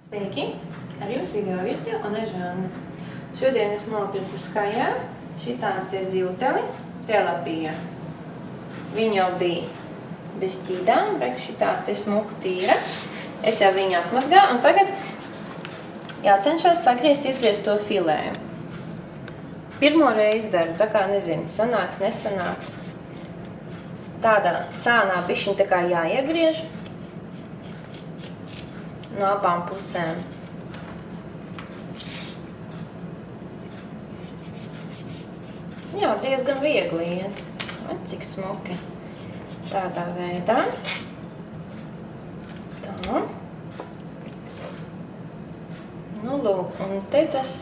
Sveiki! Ar jums video virtuvē un Žanna. Šodien es nopirku Skajā šitādu te zivteli, telapija. Viņa jau bija bez ķīdām, bet šitā te smuka tīra. Es jau viņu apmazgāju un tagad jācenšas izgriezt to filēju. Pirmo reizi daru, tā kā nezinu, sanāks, nesanāks. Tādā sānā bišķiņ tā kā jāiegriež no abām pusēm. Jā, diezgan viegli iet. Cik smuki. Tādā veidā. Tā. Nu, lūk, un te tas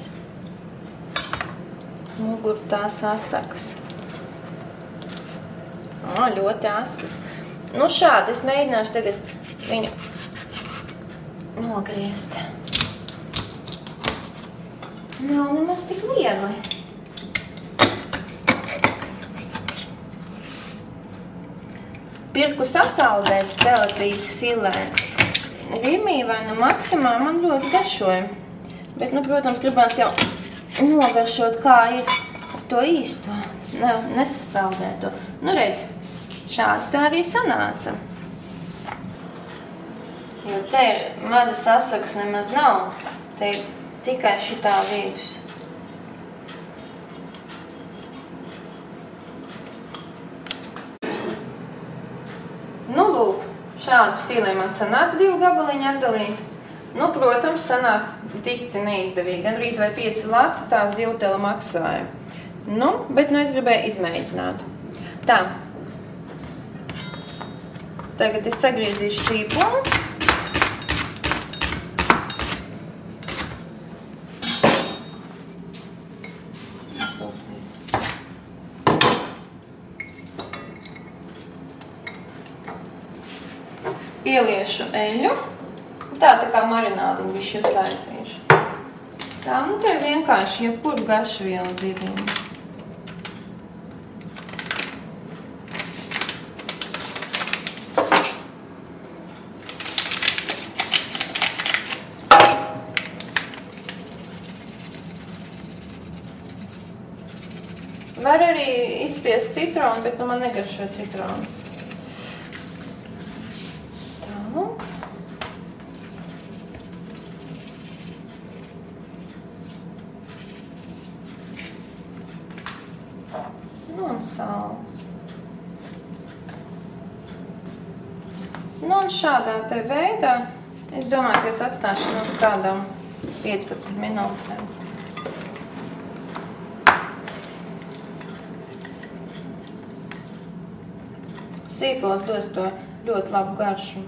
mugur tās asakas. Ļoti asas. Nu, šādi es mēģināšu tagad viņu nogriezt. Nav nemaz tik viegli. Pirku sasaldēt telapijas filē. Rimī vai nu Maksimā man ļoti garšoja. Bet, nu, protams, gribās jau nogaršot, kā ir ar to īsto. Nesasaldēto. Nu, redz, šādi tā arī sanāca. Jo te mazas asakas nemaz nav. Te tikai šitā vidus. Nu, lūk, šādu filē man sanāca 2 gabaliņi atdalīt. Nu, protams, sanāk dikti neizdevīgi. Gandrīz vai 5 lati tā zivtele maksāja. Nu, bet nu es gribēju izmēģināt. Tā. Tagad es sagriezīšu sīpolu. Pieliešu eļu. Tā kā marinādiņu bišķi uztaisīšu. Tā, nu te vienkārši jebkuru garšvielu zivīm. Var arī izspiest citronu, bet nu man negaršo citronas. Nu, un sāli. Nu, un šādā te veidā, es domāju, ka es atstāšu uz kādām 15 minūtēm. Sīpols dos to ļoti labu garšu.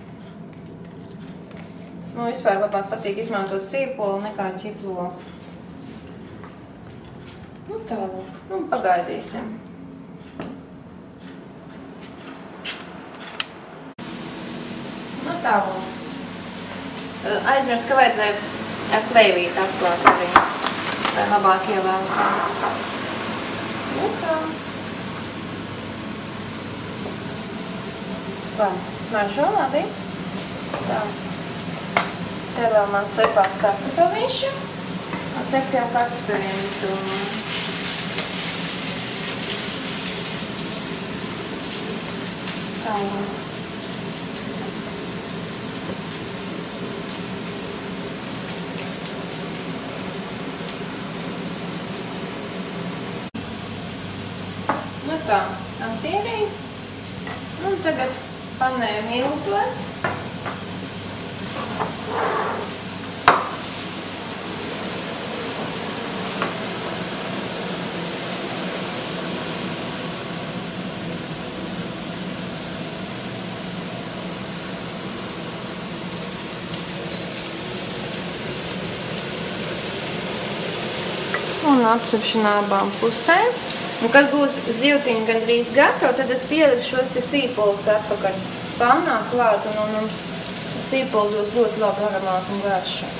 Nu, vispār labāk patīk izmantot sīpolu nekā ķiploku. Nu, tālāk. Nu, pagaidīsim. Nu, tālāk. Aizmirst, ka vajadzēja ar kleivīti atklāt arī, lai labāk ievēlēt. Nu, tā. Tā, smaržo labi. Tā. Te vēl man cepās kartupeļīši. Ar ceptiem kartupeļiem izdomāju. Tālāk. Nu tā, attīrīju. Un tagad panē miltos. Un apcepšu abām pusēm. Un, kad būs zivtiņa gandrīz gatava, tad es pieliku šos te sīpolus atpakaļ pannā klāt, un sīpoli dos ļoti labu aromātu un garšu.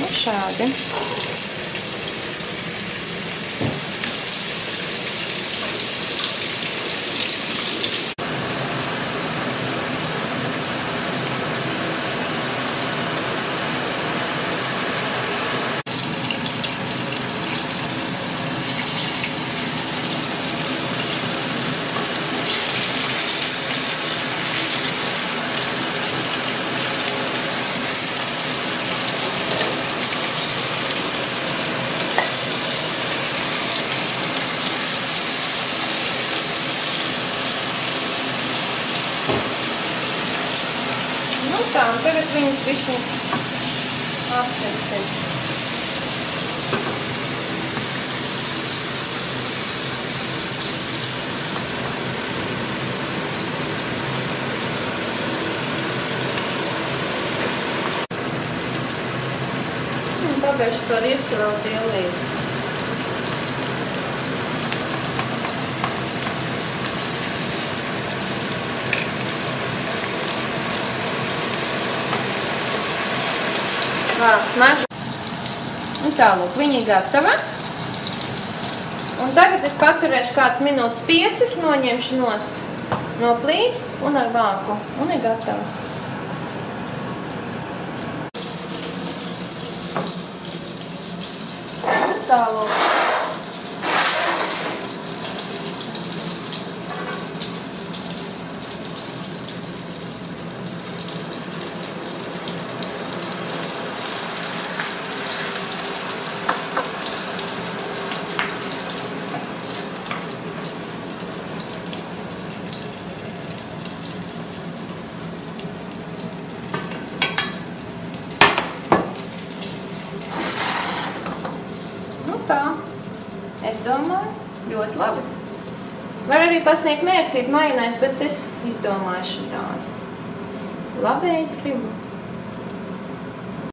Nu, šādi. tā, un tagad viņas bišķiņ apcepsim. Un pabeigšu to riesu vēl lielīgus. Smaržu. Un tālūk, viņi ir gatava. Un tagad es paturēšu kāds minūtes 5, noņemšu nost no plīts un ar vāku. Un ir gatavs. Un tālūk. Tā, es domāju, ļoti labi. Var arī pasniegt mērcīt majonēs, bet es izdomāšu tādu. Labējas gribu.